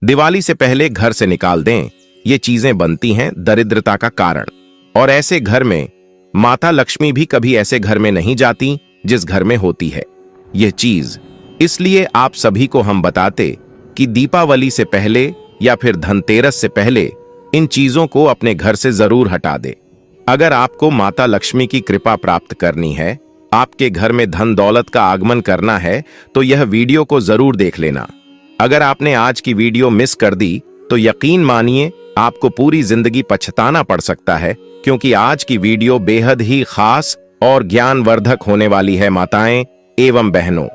दिवाली से पहले घर से निकाल दें। ये चीजें बनती हैं दरिद्रता का कारण, और ऐसे घर में माता लक्ष्मी भी कभी ऐसे घर में नहीं जाती जिस घर में होती है यह चीज। इसलिए आप सभी को हम बताते कि दीपावली से पहले या फिर धनतेरस से पहले इन चीजों को अपने घर से जरूर हटा दे। अगर आपको माता लक्ष्मी की कृपा प्राप्त करनी है, आपके घर में धन दौलत का आगमन करना है, तो यह वीडियो को जरूर देख लेना। अगर आपने आज की वीडियो मिस कर दी तो यकीन मानिए आपको पूरी जिंदगी पछताना पड़ सकता है, क्योंकि आज की वीडियो बेहद ही खास और ज्ञानवर्धक होने वाली है। माताएं एवं बहनों,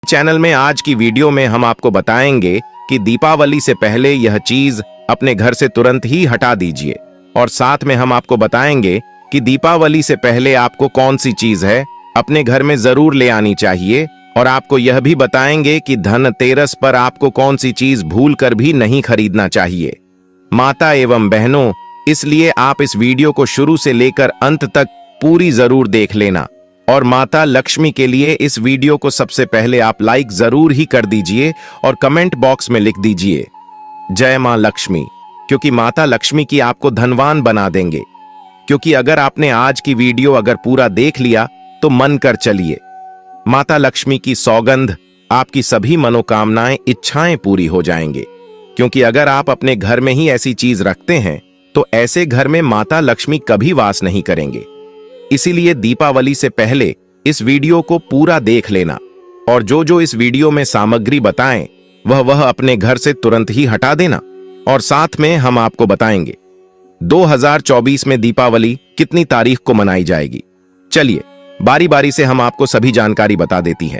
चैनल में आज की वीडियो में हम आपको बताएंगे कि दीपावली से पहले यह चीज अपने घर से तुरंत ही हटा दीजिए, और साथ में हम आपको बताएंगे कि दीपावली से पहले आपको कौन सी चीज है अपने घर में जरूर ले आनी चाहिए, और आपको यह भी बताएंगे कि धनतेरस पर आपको कौन सी चीज भूल कर भी नहीं खरीदना चाहिए। माता एवं बहनों, इसलिए आप इस वीडियो को शुरू से लेकर अंत तक पूरी जरूर देख लेना, और माता लक्ष्मी के लिए इस वीडियो को सबसे पहले आप लाइक जरूर ही कर दीजिए और कमेंट बॉक्स में लिख दीजिए जय मां लक्ष्मी, क्योंकि माता लक्ष्मी की आपको धनवान बना देंगे। क्योंकि अगर आपने आज की वीडियो अगर पूरा देख लिया तो मन कर चलिए, माता लक्ष्मी की सौगंध आपकी सभी मनोकामनाएं इच्छाएं पूरी हो जाएंगे। क्योंकि अगर आप अपने घर में ही ऐसी चीज रखते हैं तो ऐसे घर में माता लक्ष्मी कभी वास नहीं करेंगे। इसीलिए दीपावली से पहले इस वीडियो को पूरा देख लेना, और जो इस वीडियो में सामग्री बताएं वह अपने घर से तुरंत ही हटा देना। और साथ में हम आपको बताएंगे 2024 में दीपावली कितनी तारीख को मनाई जाएगी। चलिए बारी बारी से हम आपको सभी जानकारी बता देती है।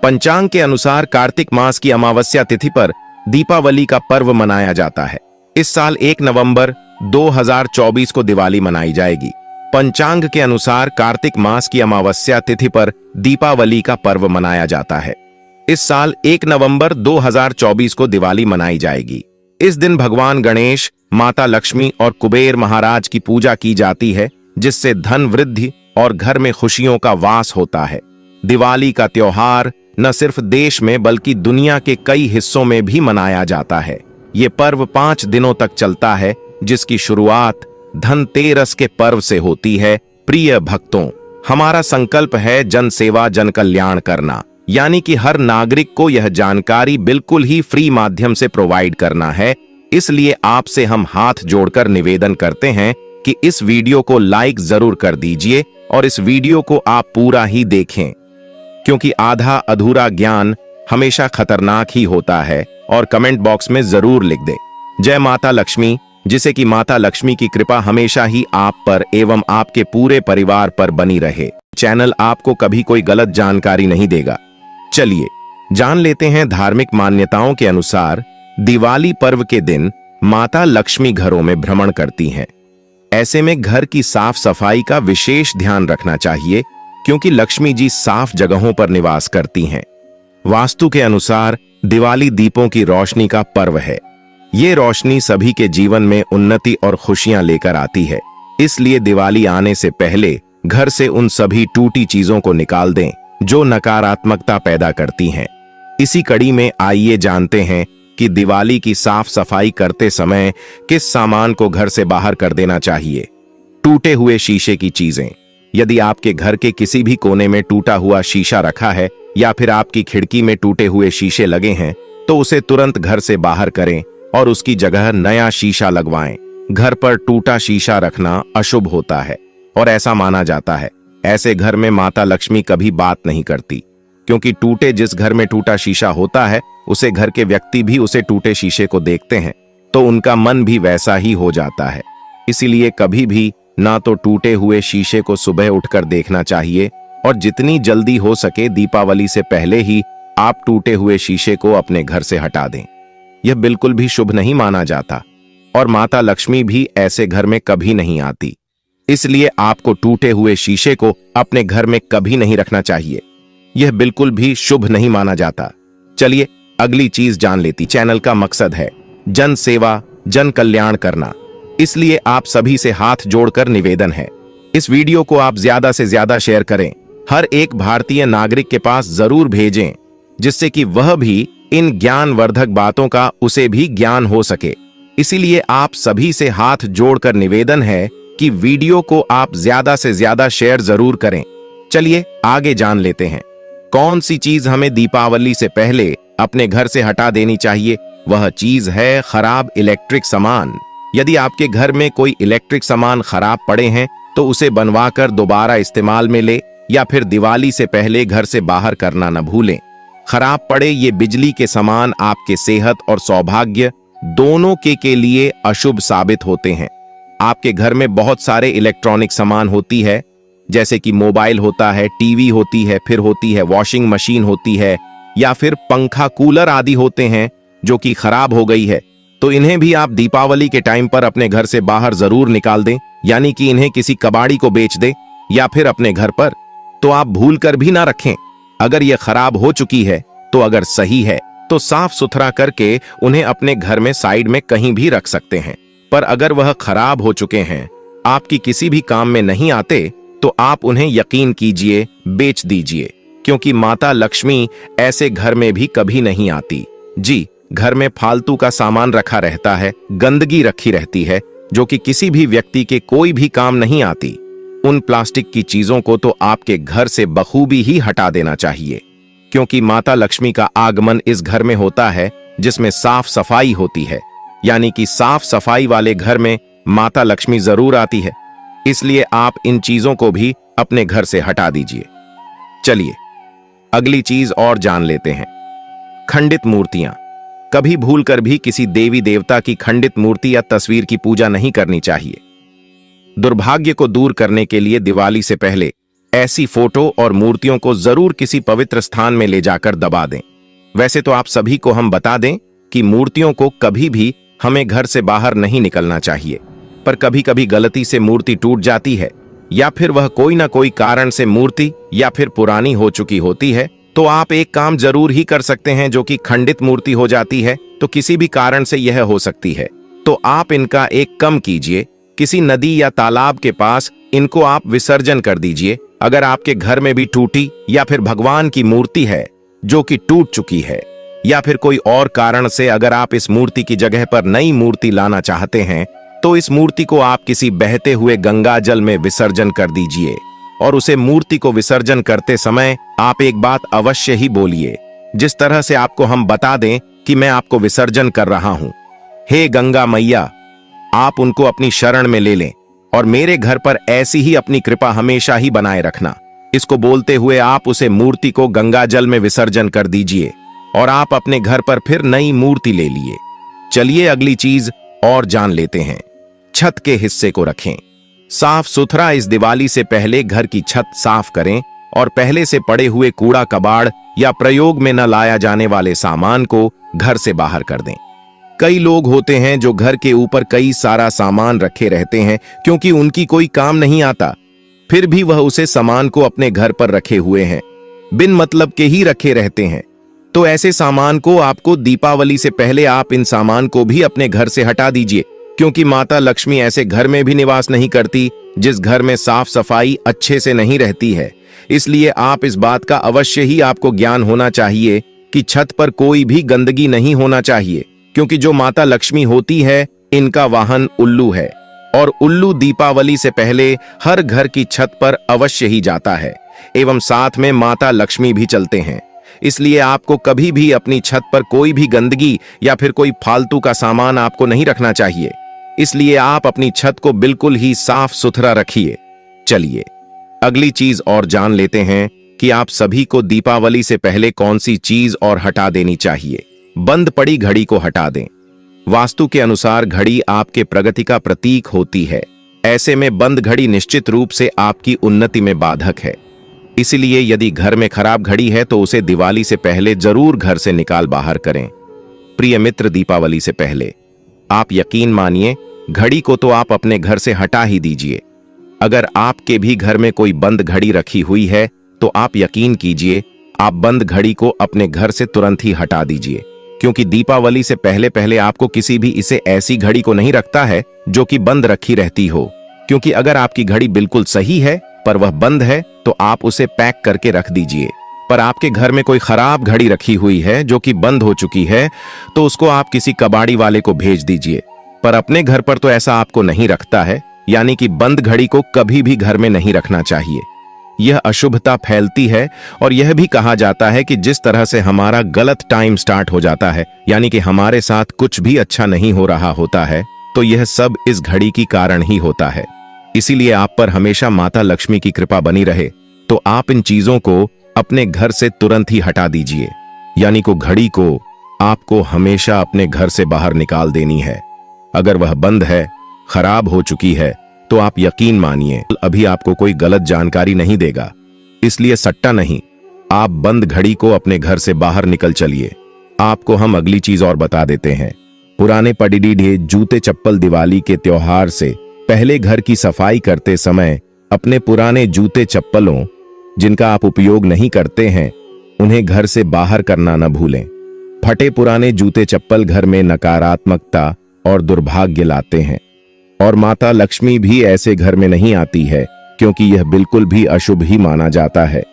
पंचांग के अनुसार कार्तिक मास की अमावस्या तिथि पर दीपावली का पर्व मनाया जाता है। इस साल 1 नवंबर 2024 को दिवाली मनाई जाएगी। पंचांग के अनुसार कार्तिक मास की अमावस्या तिथि पर दीपावली का पर्व मनाया जाता है। इस साल 1 नवंबर 2024 को दिवाली मनाई जाएगी। इस दिन भगवान गणेश, माता लक्ष्मी और कुबेर महाराज की पूजा की जाती है, जिससे धन वृद्धि और घर में खुशियों का वास होता है। दिवाली का त्योहार न सिर्फ देश में बल्कि दुनिया के कई हिस्सों में भी मनाया जाता है। ये पर्व 5 दिनों तक चलता है, जिसकी शुरुआत धनतेरस के पर्व से होती है। प्रिय भक्तों, हमारा संकल्प है जन सेवा जन कल्याण करना, यानी कि हर नागरिक को यह जानकारी बिल्कुल ही फ्री माध्यम से प्रोवाइड करना है। इसलिए आपसे हम हाथ जोड़कर निवेदन करते हैं कि इस वीडियो को लाइक जरूर कर दीजिए और इस वीडियो को आप पूरा ही देखें, क्योंकि आधा अधूरा ज्ञान हमेशा खतरनाक ही होता है। और कमेंट बॉक्स में जरूर लिख दे जय माता लक्ष्मी, जिसे कि माता लक्ष्मी की कृपा हमेशा ही आप पर एवं आपके पूरे परिवार पर बनी रहे। चैनल आपको कभी कोई गलत जानकारी नहीं देगा। चलिए जान लेते हैं धार्मिक मान्यताओं के अनुसार दिवाली पर्व के दिन माता लक्ष्मी घरों में भ्रमण करती हैं। ऐसे में घर की साफ सफाई का विशेष ध्यान रखना चाहिए, क्योंकि लक्ष्मी जी साफ जगहों पर निवास करती हैं। वास्तु के अनुसार दिवाली दीपों की रोशनी का पर्व है। ये रोशनी सभी के जीवन में उन्नति और खुशियां लेकर आती है। इसलिए दिवाली आने से पहले घर से उन सभी टूटी चीजों को निकाल दें जो नकारात्मकता पैदा करती हैं। इसी कड़ी में आइए जानते हैं कि दिवाली की साफ सफाई करते समय किस सामान को घर से बाहर कर देना चाहिए। टूटे हुए शीशे की चीजें। यदि आपके घर के किसी भी कोने में टूटा हुआ शीशा रखा है या फिर आपकी खिड़की में टूटे हुए शीशे लगे हैं, तो उसे तुरंत घर से बाहर करें और उसकी जगह नया शीशा लगवाएं। घर पर टूटा शीशा रखना अशुभ होता है और ऐसा माना जाता है। ऐसे घर में माता लक्ष्मी कभी बात नहीं करती, क्योंकि जिस घर में टूटा शीशा होता है उसे घर के व्यक्ति भी उसे टूटे शीशे को देखते हैं तो उनका मन भी वैसा ही हो जाता है। इसीलिए कभी भी ना तो टूटे हुए शीशे को सुबह उठकर देखना चाहिए, और जितनी जल्दी हो सके दीपावली से पहले ही आप टूटे हुए शीशे को अपने घर से हटा दें। यह बिल्कुल भी शुभ नहीं माना जाता, और माता लक्ष्मी भी ऐसे घर में कभी नहीं आती। इसलिए आपको टूटे हुए शीशे को अपने घर में कभी नहीं रखना चाहिए। यह बिल्कुल भी शुभ नहीं माना जाता। चलिए अगली चीज जान लेती। चैनल का मकसद है जन सेवा जन कल्याण करना, इसलिए आप सभी से हाथ जोड़कर निवेदन है इस वीडियो को आप ज्यादा से ज्यादा शेयर करें। हर एक भारतीय नागरिक के पास जरूर भेजें, जिससे कि वह भी इन ज्ञानवर्धक बातों का उसे भी ज्ञान हो सके। इसीलिए आप सभी से हाथ जोड़कर निवेदन है कि वीडियो को आप ज्यादा से ज्यादा शेयर जरूर करें। चलिए आगे जान लेते हैं कौन सी चीज हमें दीपावली से पहले अपने घर से हटा देनी चाहिए। वह चीज है खराब इलेक्ट्रिक सामान। यदि आपके घर में कोई इलेक्ट्रिक सामान खराब पड़े हैं तो उसे बनवाकर दोबारा इस्तेमाल में ले, या फिर दिवाली से पहले घर से बाहर करना न भूलें। खराब पड़े ये बिजली के सामान आपके सेहत और सौभाग्य दोनों के लिए अशुभ साबित होते हैं। आपके घर में बहुत सारे इलेक्ट्रॉनिक सामान होती है, जैसे कि मोबाइल होता है, टीवी होती है, फिर होती है वॉशिंग मशीन होती है, या फिर पंखा कूलर आदि होते हैं जो कि खराब हो गई है, तो इन्हें भी आप दीपावली के टाइम पर अपने घर से बाहर जरूर निकाल दें, यानी कि इन्हें किसी कबाड़ी को बेच दें या फिर अपने घर पर तो आप भूल कर भी ना रखें। अगर यह खराब हो चुकी है तो अगर सही है तो साफ सुथरा करके उन्हें अपने घर में साइड में कहीं भी रख सकते हैं। पर अगर वह खराब हो चुके हैं, आपकी किसी भी काम में नहीं आते, तो आप उन्हें यकीन कीजिए बेच दीजिए, क्योंकि माता लक्ष्मी ऐसे घर में भी कभी नहीं आती। जी, घर में फालतू का सामान रखा रहता है, गंदगी रखी रहती है जो कि किसी भी व्यक्ति के कोई भी काम नहीं आती। उन प्लास्टिक की चीजों को तो आपके घर से बखूबी ही हटा देना चाहिए, क्योंकि माता लक्ष्मी का आगमन इस घर में होता है जिसमें साफ सफाई होती है, यानी कि साफ सफाई वाले घर में माता लक्ष्मी जरूर आती है। इसलिए आप इन चीजों को भी अपने घर से हटा दीजिए। चलिए अगली चीज और जान लेते हैं। खंडित मूर्तियां। कभी भूलकर भी किसी देवी देवता की खंडित मूर्ति या तस्वीर की पूजा नहीं करनी चाहिए। दुर्भाग्य को दूर करने के लिए दिवाली से पहले ऐसी फोटो और मूर्तियों को जरूर किसी पवित्र स्थान में ले जाकर दबा दें। वैसे तो आप सभी को हम बता दें कि मूर्तियों को कभी भी हमें घर से बाहर नहीं निकलना चाहिए, पर कभी कभी गलती से मूर्ति टूट जाती है, या फिर वह कोई ना कोई कारण से मूर्ति या फिर पुरानी हो चुकी होती है, तो आप एक काम जरूर ही कर सकते हैं। जो कि खंडित मूर्ति हो जाती है तो किसी भी कारण से यह हो सकती है, तो आप इनका एक कम कीजिए, किसी नदी या तालाब के पास इनको आप विसर्जन कर दीजिए। अगर आपके घर में भी टूटी या फिर भगवान की मूर्ति है जो कि टूट चुकी है, या फिर कोई और कारण से अगर आप इस मूर्ति की जगह पर नई मूर्ति लाना चाहते हैं, तो इस मूर्ति को आप किसी बहते हुए गंगा जल में विसर्जन कर दीजिए। और उसे मूर्ति को विसर्जन करते समय आप एक बात अवश्य ही बोलिए, जिस तरह से आपको हम बता दें कि मैं आपको विसर्जन कर रहा हूं। हे गंगा मैया, आप उनको अपनी शरण में ले लें और मेरे घर पर ऐसी ही अपनी कृपा हमेशा ही बनाए रखना। इसको बोलते हुए आप उसे मूर्ति को गंगा जल में विसर्जन कर दीजिए और आप अपने घर पर फिर नई मूर्ति ले लिए। चलिए अगली चीज और जान लेते हैं। छत के हिस्से को रखें साफ सुथरा। इस दिवाली से पहले घर की छत साफ करें और पहले से पड़े हुए कूड़ा कबाड़ या प्रयोग में न लाया जाने वाले सामान को घर से बाहर कर दें। कई लोग होते हैं जो घर के ऊपर कई सारा सामान रखे रहते हैं, क्योंकि उनकी कोई काम नहीं आता, फिर भी वह उसे सामान को अपने घर पर रखे हुए हैं, बिन मतलब के ही रखे रहते हैं। तो ऐसे सामान को आपको दीपावली से पहले आप इन सामान को भी अपने घर से हटा दीजिए, क्योंकि माता लक्ष्मी ऐसे घर में भी निवास नहीं करती जिस घर में साफ सफाई अच्छे से नहीं रहती है। इसलिए आप इस बात का अवश्य ही आपको ज्ञान होना चाहिए कि छत पर कोई भी गंदगी नहीं होना चाहिए, क्योंकि जो माता लक्ष्मी होती है इनका वाहन उल्लू है, और उल्लू दीपावली से पहले हर घर की छत पर अवश्य ही जाता है, एवं साथ में माता लक्ष्मी भी चलते हैं। इसलिए आपको कभी भी अपनी छत पर कोई भी गंदगी या फिर कोई फालतू का सामान आपको नहीं रखना चाहिए। इसलिए आप अपनी छत को बिल्कुल ही साफ सुथरा रखिए। चलिए अगली चीज और जान लेते हैं कि आप सभी को दीपावली से पहले कौन सी चीज और हटा देनी चाहिए। बंद पड़ी घड़ी को हटा दें। वास्तु के अनुसार घड़ी आपके प्रगति का प्रतीक होती है। ऐसे में बंद घड़ी निश्चित रूप से आपकी उन्नति में बाधक है। इसलिए यदि घर में खराब घड़ी है तो उसे दिवाली से पहले जरूर घर से निकाल बाहर करें। प्रिय मित्र, दीपावली से पहले आप यकीन मानिए घड़ी को तो आप अपने घर से हटा ही दीजिए। अगर आपके भी घर में कोई बंद घड़ी रखी हुई है तो आप यकीन कीजिए आप बंद घड़ी को अपने घर से तुरंत ही हटा दीजिए, क्योंकि दीपावली से पहले पहले आपको किसी भी इसे ऐसी घड़ी को नहीं रखता है जो कि बंद रखी रहती हो। क्योंकि अगर आपकी घड़ी बिल्कुल सही है पर वह बंद है तो आप उसे पैक करके रख दीजिए, पर आपके घर में कोई खराब घड़ी रखी हुई है जो कि बंद हो चुकी है, तो उसको आप किसी कबाड़ी वाले को भेज दीजिए। पर अपने घर पर तो ऐसा आपको नहीं रखता है, यानी कि बंद घड़ी को कभी भी घर में नहीं रखना चाहिए। यह अशुभता फैलती है और यह भी कहा जाता है कि जिस तरह से हमारा गलत टाइम स्टार्ट हो जाता है, यानी कि हमारे साथ कुछ भी अच्छा नहीं हो रहा होता है, तो यह सब इस घड़ी की कारण ही होता है। इसीलिए आप पर हमेशा माता लक्ष्मी की कृपा बनी रहे, तो आप इन चीजों को अपने घर से तुरंत ही हटा दीजिए। यानी को घड़ी को आपको हमेशा अपने घर से बाहर निकाल देनी है। अगर वह बंद है, खराब हो चुकी है, तो आप यकीन मानिए अभी आपको कोई गलत जानकारी नहीं देगा। इसलिए सट्टा नहीं, आप बंद घड़ी को अपने घर से बाहर निकल चलिए। आपको हम अगली चीज और बता देते हैं। पुराने पडिडीढे जूते चप्पल दिवाली के त्योहार से पहले घर की सफाई करते समय अपने पुराने जूते चप्पलों जिनका आप उपयोग नहीं करते हैं, उन्हें घर से बाहर करना न भूलें। फटे पुराने जूते चप्पल घर में नकारात्मकता और दुर्भाग्य लाते हैं, और माता लक्ष्मी भी ऐसे घर में नहीं आती है, क्योंकि यह बिल्कुल भी अशुभ ही माना जाता है।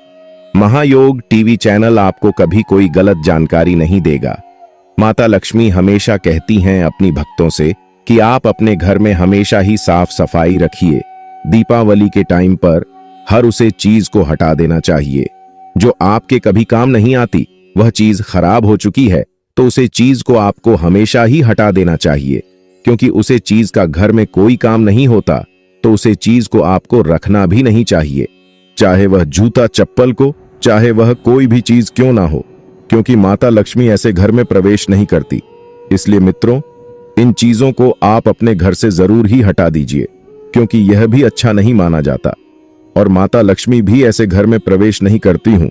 महायोग टीवी चैनल आपको कभी कोई गलत जानकारी नहीं देगा। माता लक्ष्मी हमेशा कहती हैं अपनी भक्तों से कि आप अपने घर में हमेशा ही साफ सफाई रखिए। दीपावली के टाइम पर हर उसे चीज को हटा देना चाहिए जो आपके कभी काम नहीं आती। वह चीज खराब हो चुकी है तो उसे चीज को आपको हमेशा ही हटा देना चाहिए, क्योंकि उसे चीज का घर में कोई काम नहीं होता, तो उसे चीज को आपको रखना भी नहीं चाहिए, चाहे वह जूता चप्पल को, चाहे वह कोई भी चीज क्यों ना हो, क्योंकि माता लक्ष्मी ऐसे घर में प्रवेश नहीं करती। इसलिए मित्रों, इन चीजों को आप अपने घर से जरूर ही हटा दीजिए, क्योंकि यह भी अच्छा नहीं माना जाता। और माता लक्ष्मी भी ऐसे घर में प्रवेश नहीं करती हूं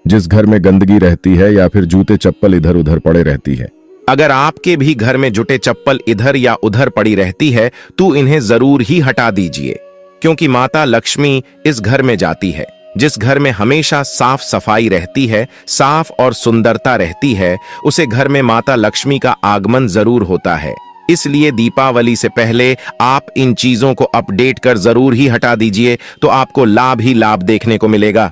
जिस घर में गंदगी रहती है या फिर जूते चप्पल इधर उधर पड़े रहती है। अगर आपके भी घर में जूते चप्पल इधर या उधर पड़ी रहती है तो इन्हें जरूर ही हटा दीजिए, क्योंकि माता लक्ष्मी इस घर में जाती है जिस घर में हमेशा साफ सफाई रहती है, साफ और सुंदरता रहती है, उसे घर में माता लक्ष्मी का आगमन जरूर होता है। इसलिए दीपावली से पहले आप इन चीजों को अपडेट कर जरूर ही हटा दीजिए, तो आपको लाभ ही लाभ देखने को मिलेगा।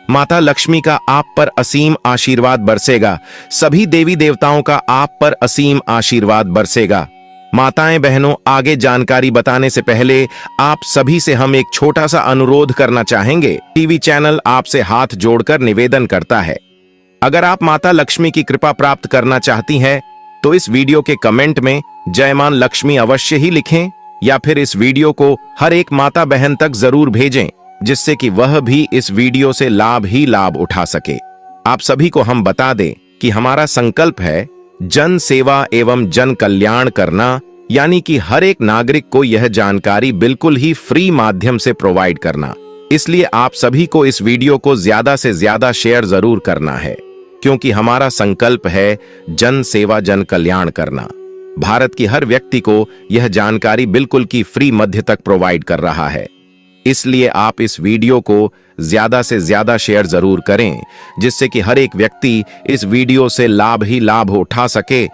माता लक्ष्मी का आप पर असीम आशीर्वाद बरसेगा। सभी देवी देवताओं का आप पर असीम आशीर्वाद बरसेगा। माताएं बहनों, आगे जानकारी बताने से पहले आप सभी से हम एक छोटा सा अनुरोध करना चाहेंगे। टीवी चैनल आपसे हाथ जोड़कर निवेदन करता है, अगर आप माता लक्ष्मी की कृपा प्राप्त करना चाहती हैं तो इस वीडियो के कमेंट में जय मां लक्ष्मी अवश्य ही लिखें, या फिर इस वीडियो को हर एक माता बहन तक जरूर भेजें, जिससे कि वह भी इस वीडियो से लाभ ही लाभ उठा सके। आप सभी को हम बता दें कि हमारा संकल्प है जन सेवा एवं जन कल्याण करना, यानी कि हर एक नागरिक को यह जानकारी बिल्कुल ही फ्री माध्यम से प्रोवाइड करना। इसलिए आप सभी को इस वीडियो को ज्यादा से ज्यादा शेयर जरूर करना है, क्योंकि हमारा संकल्प है जन सेवा जन कल्याण करना। भारत की हर व्यक्ति को यह जानकारी बिल्कुल की फ्री मध्य तक प्रोवाइड कर रहा है। इसलिए आप इस वीडियो को ज्यादा से ज्यादा शेयर जरूर करें, जिससे कि हर एक व्यक्ति इस वीडियो से लाभ ही लाभ उठा सके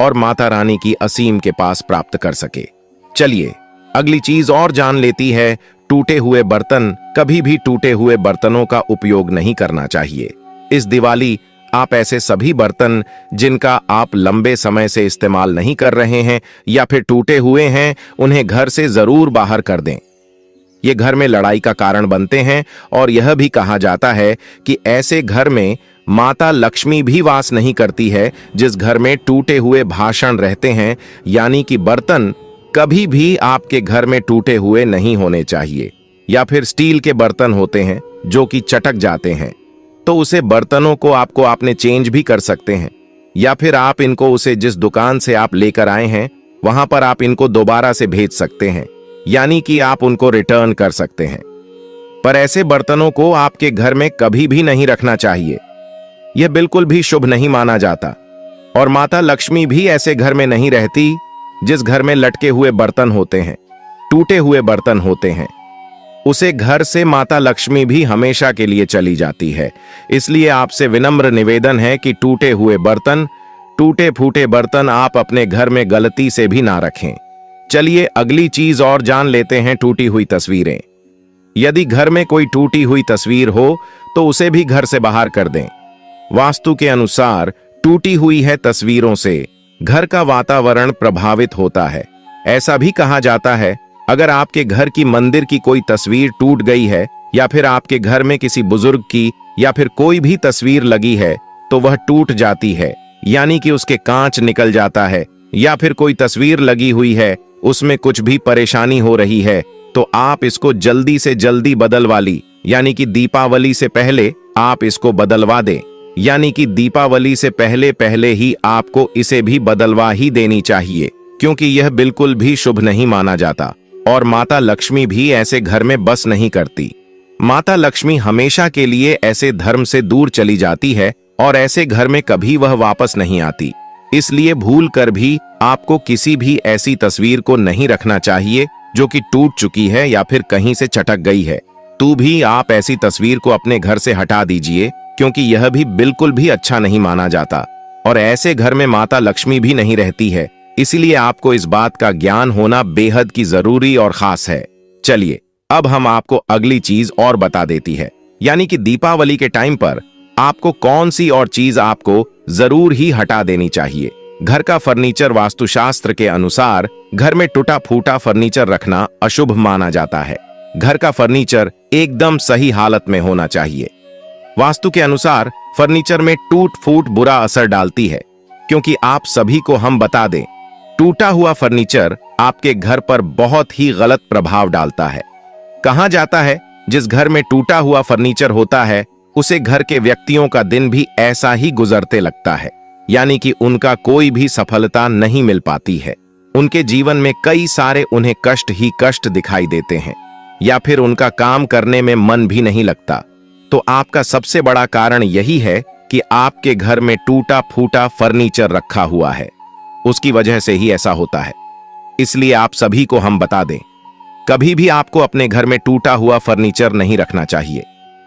और माता रानी की असीम के पास प्राप्त कर सके। चलिए अगली चीज और जान लेती है। टूटे हुए बर्तन, कभी भी टूटे हुए बर्तनों का उपयोग नहीं करना चाहिए। इस दिवाली आप ऐसे सभी बर्तन जिनका आप लंबे समय से इस्तेमाल नहीं कर रहे हैं या फिर टूटे हुए हैं, उन्हें घर से जरूर बाहर कर दें। ये घर में लड़ाई का कारण बनते हैं, और यह भी कहा जाता है कि ऐसे घर में माता लक्ष्मी भी वास नहीं करती है जिस घर में टूटे हुए भाषण रहते हैं, यानी कि बर्तन कभी भी आपके घर में टूटे हुए नहीं होने चाहिए। या फिर स्टील के बर्तन होते हैं जो कि चटक जाते हैं, तो उसे बर्तनों को आपने चेंज भी कर सकते हैं, या फिर आप इनको उसे जिस दुकान से आप लेकर आए हैं वहां पर आप इनको दोबारा से भेज सकते हैं, यानी कि आप उनको रिटर्न कर सकते हैं। पर ऐसे बर्तनों को आपके घर में कभी भी नहीं रखना चाहिए। यह बिल्कुल भी शुभ नहीं माना जाता, और माता लक्ष्मी भी ऐसे घर में नहीं रहती जिस घर में लटके हुए बर्तन होते हैं, टूटे हुए बर्तन होते हैं। उसे घर से माता लक्ष्मी भी हमेशा के लिए चली जाती है। इसलिए आपसे विनम्र निवेदन है कि टूटे हुए बर्तन, टूटे फूटे बर्तन आप अपने घर में गलती से भी ना रखें। चलिए अगली चीज और जान लेते हैं, टूटी हुई तस्वीरें। यदि घर में कोई टूटी हुई तस्वीर हो तो उसे भी घर से बाहर कर दें, वास्तु के अनुसार टूटी हुई है तस्वीरों से घर का वातावरण प्रभावित होता है। ऐसा भी कहा जाता है, अगर आपके घर की मंदिर की कोई तस्वीर टूट गई है या फिर आपके घर में किसी बुजुर्ग की या फिर कोई भी तस्वीर लगी है तो वह टूट जाती है, यानी कि उसके कांच निकल जाता है, या फिर कोई तस्वीर लगी हुई है उसमें कुछ भी परेशानी हो रही है, तो आप इसको जल्दी से जल्दी बदलवा ली, यानी कि दीपावली से पहले आप इसको बदलवा दें, यानी कि दीपावली से पहले पहले ही आपको इसे भी बदलवा ही देनी चाहिए, क्योंकि यह बिल्कुल भी शुभ नहीं माना जाता। और माता लक्ष्मी भी ऐसे घर में बस नहीं करती। माता लक्ष्मी हमेशा के लिए ऐसे धर्म से दूर चली जाती है और ऐसे घर में कभी वह वापस नहीं आती। इसलिए भूल कर भी आपको किसी भी ऐसी तस्वीर को नहीं रखना चाहिए जो कि टूट चुकी है या फिर कहीं से चटक गई है। तो भी आप ऐसी तस्वीर को अपने घर से हटा दीजिए, क्योंकि यह भी बिल्कुल भी अच्छा नहीं माना जाता और ऐसे घर में माता लक्ष्मी भी नहीं रहती है। इसीलिए आपको इस बात का ज्ञान होना बेहद की जरूरी और खास है। चलिए अब हम आपको अगली चीज और बता देती है, यानी कि दीपावली के टाइम पर आपको कौन सी और चीज आपको जरूर ही हटा देनी चाहिए। घर का फर्नीचर वास्तुशास्त्र के अनुसार घर में टूटा फूटा फर्नीचर रखना अशुभ माना जाता है। घर का फर्नीचर एकदम सही हालत में होना चाहिए। वास्तु के अनुसार फर्नीचर में टूट फूट बुरा असर डालती है, क्योंकि आप सभी को हम बता दें, टूटा हुआ फर्नीचर आपके घर पर बहुत ही गलत प्रभाव डालता है। कहा जाता है, जिस घर में टूटा हुआ फर्नीचर होता है उसे घर के व्यक्तियों का दिन भी ऐसा ही गुजरते लगता है, यानी कि उनका कोई भी सफलता नहीं मिल पाती है। उनके जीवन में कई सारे उन्हें कष्ट ही कष्ट दिखाई देते हैं, या फिर उनका काम करने में मन भी नहीं लगता। तो आपका सबसे बड़ा कारण यही है कि आपके घर में टूटा फूटा फर्नीचर रखा हुआ है। उसकी वजह से ही ऐसा होता है। इसलिए आप सभी को हम बता दें, कभी भी आपको अपने घर में टूटा हुआ फर्नीचर नहीं रखना चाहिए।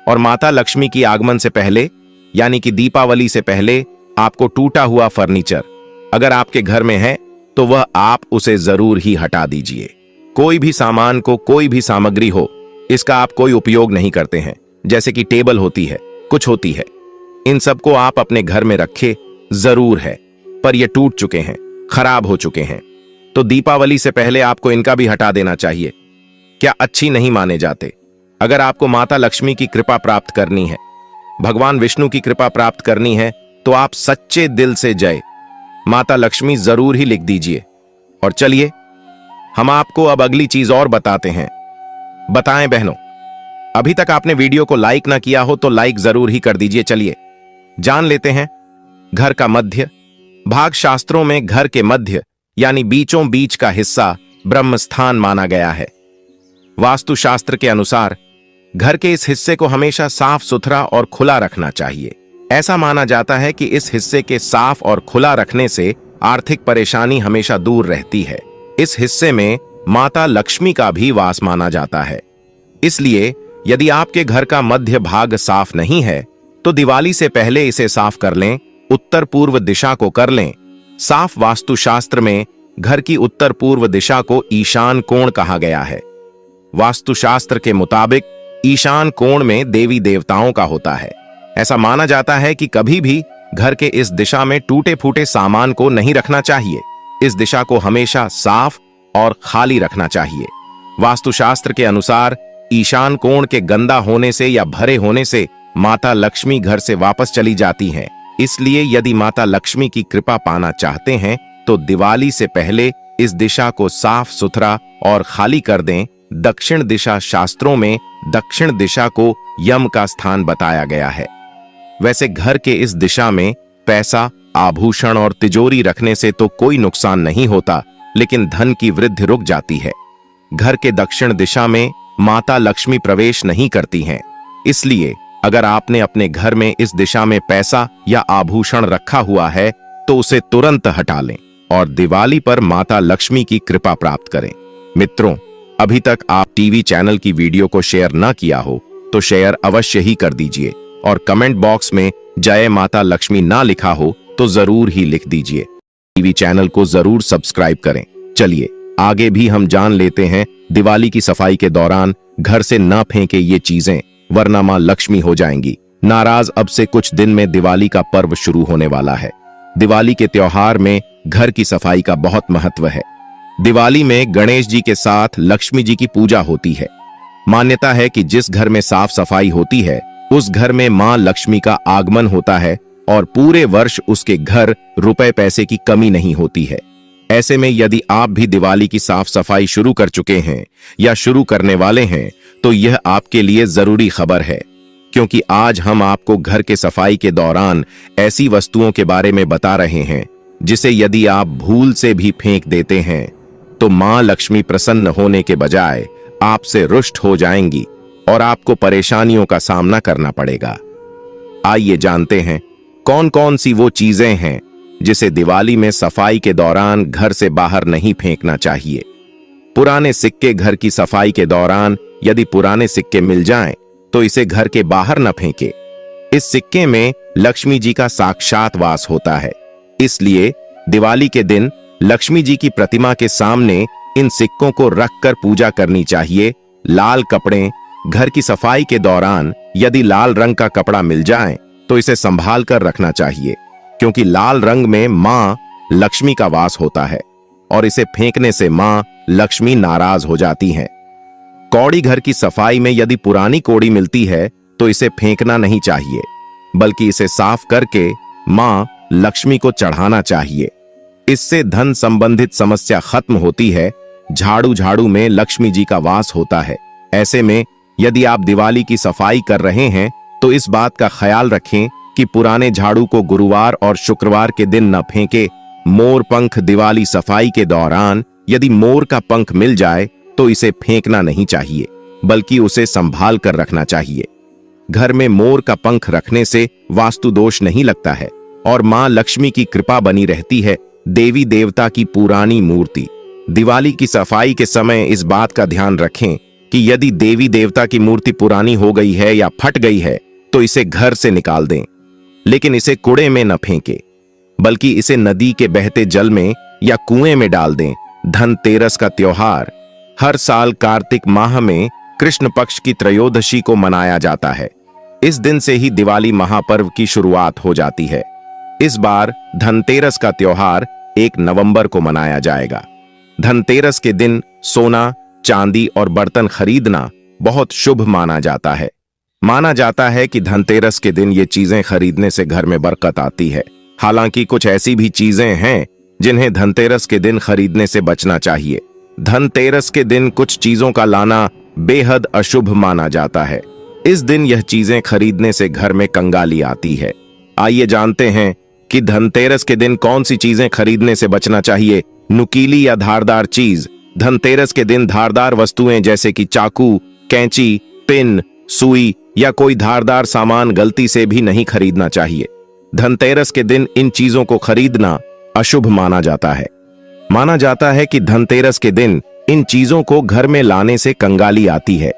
और माता लक्ष्मी की आगमन से पहले, यानी कि दीपावली से पहले, आपको टूटा हुआ फर्नीचर अगर आपके घर में है तो वह आप उसे जरूर ही हटा दीजिए। कोई भी सामान को, कोई भी सामग्री हो, इसका आप कोई उपयोग नहीं करते हैं, जैसे कि टेबल होती है, कुछ होती है, इन सबको आप अपने घर में रखे जरूर है, पर ये टूट चुके हैं, खराब हो चुके हैं, तो दीपावली से पहले आपको इनका भी हटा देना चाहिए। क्या अच्छी नहीं माने जाते? अगर आपको माता लक्ष्मी की कृपा प्राप्त करनी है, भगवान विष्णु की कृपा प्राप्त करनी है, तो आप सच्चे दिल से जय माता लक्ष्मी जरूर ही लिख दीजिए। और चलिए हम आपको अब अगली चीज और बताते हैं। बताएं बहनों, अभी तक आपने वीडियो को लाइक ना किया हो तो लाइक जरूर ही कर दीजिए। चलिए जान लेते हैं घर का मध्य भाग। शास्त्रों में घर के मध्य यानी बीचों बीच का हिस्सा ब्रह्म स्थान माना गया है। वास्तुशास्त्र के अनुसार घर के इस हिस्से को हमेशा साफ सुथरा और खुला रखना चाहिए। ऐसा माना जाता है कि इस हिस्से के साफ और खुला रखने से आर्थिक परेशानी हमेशा दूर रहती है। इस हिस्से में माता लक्ष्मी का भी वास माना जाता है। इसलिए यदि आपके घर का मध्य भाग साफ नहीं है तो दिवाली से पहले इसे साफ कर लें। उत्तर पूर्व दिशा को कर लें साफ। वास्तुशास्त्र में घर की उत्तर पूर्व दिशा को ईशान कोण कहा गया है। वास्तुशास्त्र के मुताबिक ईशान कोण में देवी देवताओं का होता है। ऐसा माना जाता है कि कभी भी घर के इस दिशा में टूटे फूटे सामान को नहीं रखना चाहिए। इस दिशा को हमेशा साफ और खाली रखना चाहिए। वास्तुशास्त्र के अनुसार ईशान कोण के गंदा होने से या भरे होने से माता लक्ष्मी घर से वापस चली जाती हैं। इसलिए यदि माता लक्ष्मी की कृपा पाना चाहते हैं तो दिवाली से पहले इस दिशा को साफ सुथरा और खाली कर दें। दक्षिण दिशा शास्त्रों में दक्षिण दिशा को यम का स्थान बताया गया है। वैसे घर के इस दिशा में पैसा, आभूषण और तिजोरी रखने से तो कोई नुकसान नहीं होता, लेकिन धन की वृद्धि रुक जाती है। घर के दक्षिण दिशा में माता लक्ष्मी प्रवेश नहीं करती हैं। इसलिए अगर आपने अपने घर में इस दिशा में पैसा या आभूषण रखा हुआ है तो उसे तुरंत हटा लें और दिवाली पर माता लक्ष्मी की कृपा प्राप्त करें। मित्रों, अभी तक आप टीवी चैनल की वीडियो को शेयर न किया हो तो शेयर अवश्य ही कर दीजिए और कमेंट बॉक्स में जय माता लक्ष्मी ना लिखा हो तो जरूर ही लिख दीजिए। टीवी चैनल को जरूर सब्सक्राइब करें। चलिए आगे भी हम जान लेते हैं दिवाली की सफाई के दौरान घर से न फेंके ये चीजें, वरना मां लक्ष्मी हो जाएंगी नाराज, अब से कुछ दिन में दिवाली का पर्व शुरू होने वाला है। दिवाली के त्योहार में घर की सफाई का बहुत महत्व है। दिवाली में गणेश जी के साथ लक्ष्मी जी की पूजा होती है। मान्यता है कि जिस घर में साफ सफाई होती है उस घर में मां लक्ष्मी का आगमन होता है और पूरे वर्ष उसके घर रुपए पैसे की कमी नहीं होती है। ऐसे में यदि आप भी दिवाली की साफ सफाई शुरू कर चुके हैं या शुरू करने वाले हैं तो यह आपके लिए जरूरी खबर है, क्योंकि आज हम आपको घर के सफाई के दौरान ऐसी वस्तुओं के बारे में बता रहे हैं जिसे यदि आप भूल से भी फेंक देते हैं तो मां लक्ष्मी प्रसन्न होने के बजाय आपसे रुष्ट हो जाएंगी और आपको परेशानियों का सामना करना पड़ेगा। आइए जानते हैं कौन कौन सी वो चीजें हैं जिसे दिवाली में सफाई के दौरान घर से बाहर नहीं फेंकना चाहिए। पुराने सिक्के, घर की सफाई के दौरान यदि पुराने सिक्के मिल जाएं तो इसे घर के बाहर न फेंके। इस सिक्के में लक्ष्मी जी का साक्षात वास होता है, इसलिए दिवाली के दिन लक्ष्मी जी की प्रतिमा के सामने इन सिक्कों को रखकर पूजा करनी चाहिए। लाल कपड़े, घर की सफाई के दौरान यदि लाल रंग का कपड़ा मिल जाए तो इसे संभाल कर रखना चाहिए, क्योंकि लाल रंग में मां लक्ष्मी का वास होता है और इसे फेंकने से मां लक्ष्मी नाराज हो जाती हैं। कौड़ी, घर की सफाई में यदि पुरानी कौड़ी मिलती है तो इसे फेंकना नहीं चाहिए, बल्कि इसे साफ करके मां लक्ष्मी को चढ़ाना चाहिए। इससे धन संबंधित समस्या खत्म होती है। झाड़ू में लक्ष्मी जी का वास होता है। ऐसे में यदि आप दिवाली की सफाई कर रहे हैं तो इस बात का ख्याल रखें कि पुराने झाड़ू को गुरुवार और शुक्रवार के दिन न फेंके। मोर पंख, दिवाली सफाई के दौरान यदि मोर का पंख मिल जाए तो इसे फेंकना नहीं चाहिए, बल्कि उसे संभाल कर रखना चाहिए। घर में मोर का पंख रखने से वास्तु दोष नहीं लगता है और मां लक्ष्मी की कृपा बनी रहती है। देवी देवता की पुरानी मूर्ति, दिवाली की सफाई के समय इस बात का ध्यान रखें कि यदि देवी देवता की मूर्ति पुरानी हो गई है या फट गई है तो इसे घर से निकाल दें, लेकिन इसे कूड़े में न फेंकें, बल्कि इसे नदी के बहते जल में या कुएं में डाल दें। धनतेरस का त्योहार हर साल कार्तिक माह में कृष्ण पक्ष की त्रयोदशी को मनाया जाता है। इस दिन से ही दिवाली महापर्व की शुरुआत हो जाती है। इस बार धनतेरस का त्योहार 1 नवंबर को मनाया जाएगा। धनतेरस के दिन सोना, चांदी और बर्तन खरीदना बहुत शुभ माना जाता है। माना जाता है कि धनतेरस के दिन ये चीजें खरीदने से घर में बरकत आती है। हालांकि कुछ ऐसी भी चीजें हैं जिन्हें धनतेरस के दिन खरीदने से बचना चाहिए। धनतेरस के दिन कुछ चीजों का लाना बेहद अशुभ माना जाता है। इस दिन यह चीजें खरीदने से घर में कंगाली आती है। आइए जानते हैं कि धनतेरस के दिन कौन सी चीजें खरीदने से बचना चाहिए। नुकीली या धारदार चीज, धनतेरस के दिन धारदार वस्तुएं जैसे कि चाकू, कैंची, पिन, सुई या कोई धारदार सामान गलती से भी नहीं खरीदना चाहिए। धनतेरस के दिन इन चीजों को खरीदना अशुभ माना जाता है। माना जाता है कि धनतेरस के दिन इन चीजों को घर में लाने से कंगाली आती है,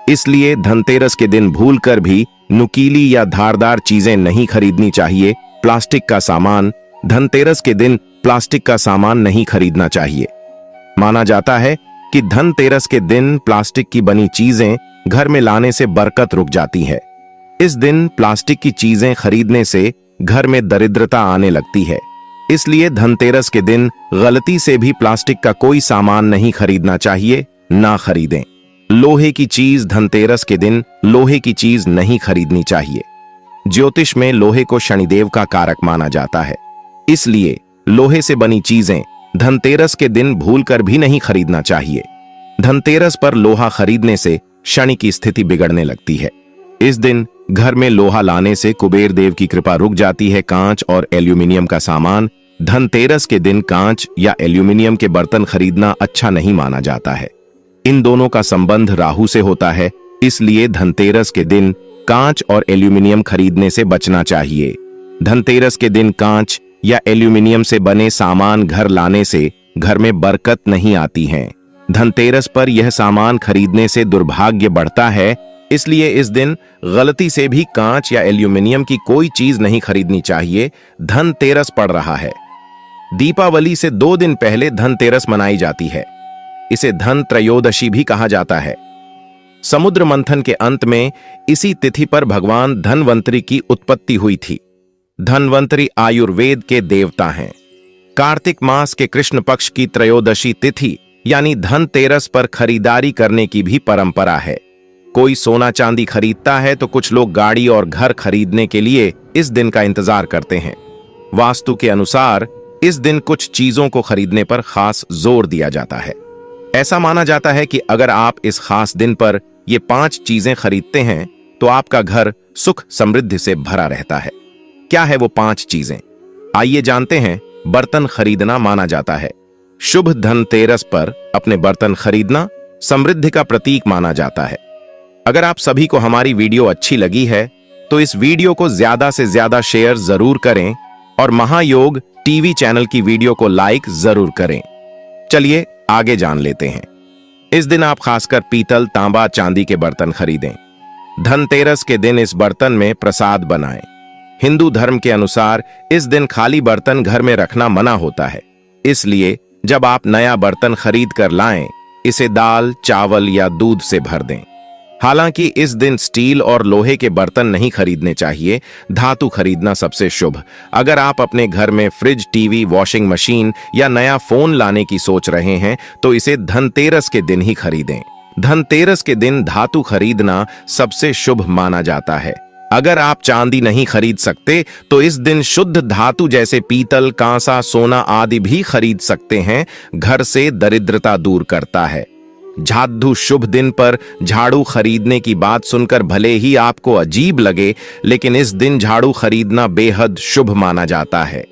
इसलिए धनतेरस के दिन भूलकर भी नुकीली या धारदार चीजें नहीं खरीदनी चाहिए। प्लास्टिक का सामान, धनतेरस के दिन प्लास्टिक का सामान नहीं खरीदना चाहिए। माना जाता है कि धनतेरस के दिन प्लास्टिक की बनी चीजें घर में लाने से बरकत रुक जाती है। इस दिन प्लास्टिक की चीजें खरीदने से घर में दरिद्रता आने लगती है, इसलिए धनतेरस के दिन गलती से भी प्लास्टिक का कोई सामान नहीं खरीदना चाहिए, ना खरीदें। लोहे की चीज, धनतेरस के दिन लोहे की चीज नहीं खरीदनी चाहिए। ज्योतिष में लोहे को शनिदेव का कारक माना जाता है, इसलिए लोहे से बनी चीजें धनतेरस के दिन भूलकर भी नहीं खरीदना चाहिए। धनतेरस पर लोहा खरीदने से शनि की स्थिति बिगड़ने लगती है। इस दिन घर में लोहा लाने से कुबेर देव की कृपा रुक जाती है। कांच और एल्यूमिनियम का सामान, धनतेरस के दिन कांच या एल्यूमिनियम के बर्तन खरीदना अच्छा नहीं माना जाता है। इन दोनों का संबंध राहु से होता है, इसलिए धनतेरस के दिन कांच और एल्यूमिनियम खरीदने से बचना चाहिए। धनतेरस के दिन कांच या एल्यूमिनियम से बने सामान घर लाने से घर में बरकत नहीं आती है। धनतेरस पर यह सामान खरीदने से दुर्भाग्य बढ़ता है, इसलिए इस दिन गलती से भी कांच या एल्यूमिनियम की कोई चीज नहीं खरीदनी चाहिए। धनतेरस पड़ रहा है। दीपावली से 2 दिन पहले धनतेरस मनाई जाती है। इसे धन त्रयोदशी भी कहा जाता है। समुद्र मंथन के अंत में इसी तिथि पर भगवान धन्वंतरी की उत्पत्ति हुई थी। धन्वंतरी आयुर्वेद के देवता हैं। कार्तिक मास के कृष्ण पक्ष की त्रयोदशी तिथि यानी धनतेरस पर खरीदारी करने की भी परंपरा है। कोई सोना चांदी खरीदता है तो कुछ लोग गाड़ी और घर खरीदने के लिए इस दिन का इंतजार करते हैं। वास्तु के अनुसार इस दिन कुछ चीजों को खरीदने पर खास जोर दिया जाता है। ऐसा माना जाता है कि अगर आप इस खास दिन पर ये 5 चीजें खरीदते हैं तो आपका घर सुख समृद्धि से भरा रहता है। क्या है वो 5 चीजें? आइए जानते हैं। बर्तन खरीदना माना जाता है। शुभ धनतेरस पर अपने बर्तन खरीदना समृद्धि का प्रतीक माना जाता है। अगर आप सभी को हमारी वीडियो अच्छी लगी है तो इस वीडियो को ज्यादा से ज्यादा शेयर जरूर करें और महायोग टीवी चैनल की वीडियो को लाइक जरूर करें। चलिए आगे जान लेते हैं। इस दिन आप खासकर पीतल, तांबा, चांदी के बर्तन खरीदें। धनतेरस के दिन इस बर्तन में प्रसाद बनाएं। हिंदू धर्म के अनुसार इस दिन खाली बर्तन घर में रखना मना होता है, इसलिए जब आप नया बर्तन खरीद कर लाएं, इसे दाल, चावल या दूध से भर दें। हालांकि इस दिन स्टील और लोहे के बर्तन नहीं खरीदने चाहिए, धातु खरीदना सबसे शुभ। अगर आप अपने घर में फ्रिज, टीवी, वॉशिंग मशीन या नया फोन लाने की सोच रहे हैं तो इसे धनतेरस के दिन ही खरीदें। धनतेरस के दिन धातु खरीदना सबसे शुभ माना जाता है। अगर आप चांदी नहीं खरीद सकते तो इस दिन शुद्ध धातु जैसे पीतल, कांसा, सोना आदि भी खरीद सकते हैं। घर से दरिद्रता दूर करता है। झाड़ू शुभ दिन पर झाड़ू खरीदने की बात सुनकर भले ही आपको अजीब लगे, लेकिन इस दिन झाड़ू खरीदना बेहद शुभ माना जाता है।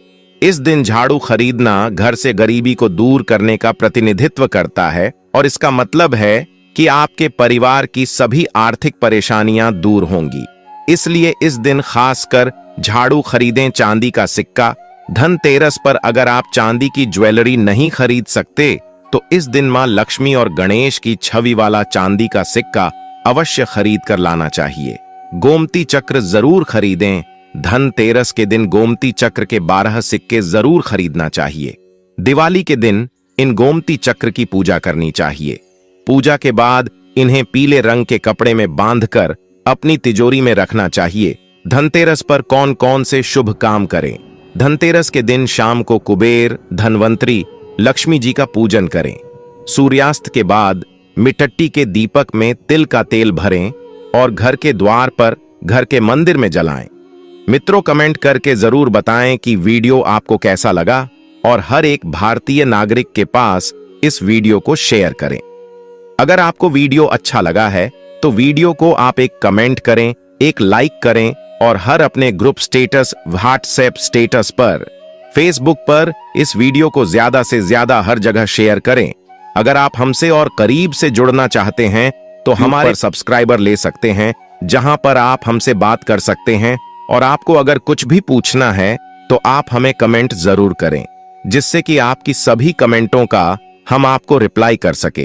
इस दिन झाड़ू खरीदना घर से गरीबी को दूर करने का प्रतिनिधित्व करता है और इसका मतलब है कि आपके परिवार की सभी आर्थिक परेशानियां दूर होंगी। इसलिए इस दिन खासकर झाड़ू खरीदें। चांदी का सिक्का। धनतेरस पर अगर आप चांदी की ज्वेलरी नहीं खरीद सकते तो इस दिन मां लक्ष्मी और गणेश की छवि वाला चांदी का सिक्का अवश्य खरीद कर लाना चाहिए। गोमती चक्र जरूर खरीदें। धनतेरस के दिन गोमती चक्र के 12 सिक्के जरूर खरीदना चाहिए। दिवाली के दिन इन गोमती चक्र की पूजा करनी चाहिए। पूजा के बाद इन्हें पीले रंग के कपड़े में बांधकर अपनी तिजोरी में रखना चाहिए। धनतेरस पर कौन कौन से शुभ काम करें? धनतेरस के दिन शाम को कुबेर, धनवंतरी, लक्ष्मी जी का पूजन करें। सूर्यास्त के बाद मिट्टी के दीपक में तिल का तेल भरें और घर के द्वार पर, घर के मंदिर में जलाएं। मित्रों, कमेंट करके जरूर बताएं कि वीडियो आपको कैसा लगा और हर एक भारतीय नागरिक के पास इस वीडियो को शेयर करें। अगर आपको वीडियो अच्छा लगा है तो वीडियो को आप एक कमेंट करें, एक लाइक करें और हर अपने ग्रुप स्टेटस, व्हाट्सएप स्टेटस पर, फेसबुक पर इस वीडियो को ज्यादा से ज्यादा हर जगह शेयर करें। अगर आप हमसे और करीब से जुड़ना चाहते हैं तो हमारे सब्सक्राइबर ले सकते हैं, जहां पर आप हमसे बात कर सकते हैं। और आपको अगर कुछ भी पूछना है तो आप हमें कमेंट जरूर करें, जिससे कि आपकी सभी कमेंटों का हम आपको रिप्लाई कर सके।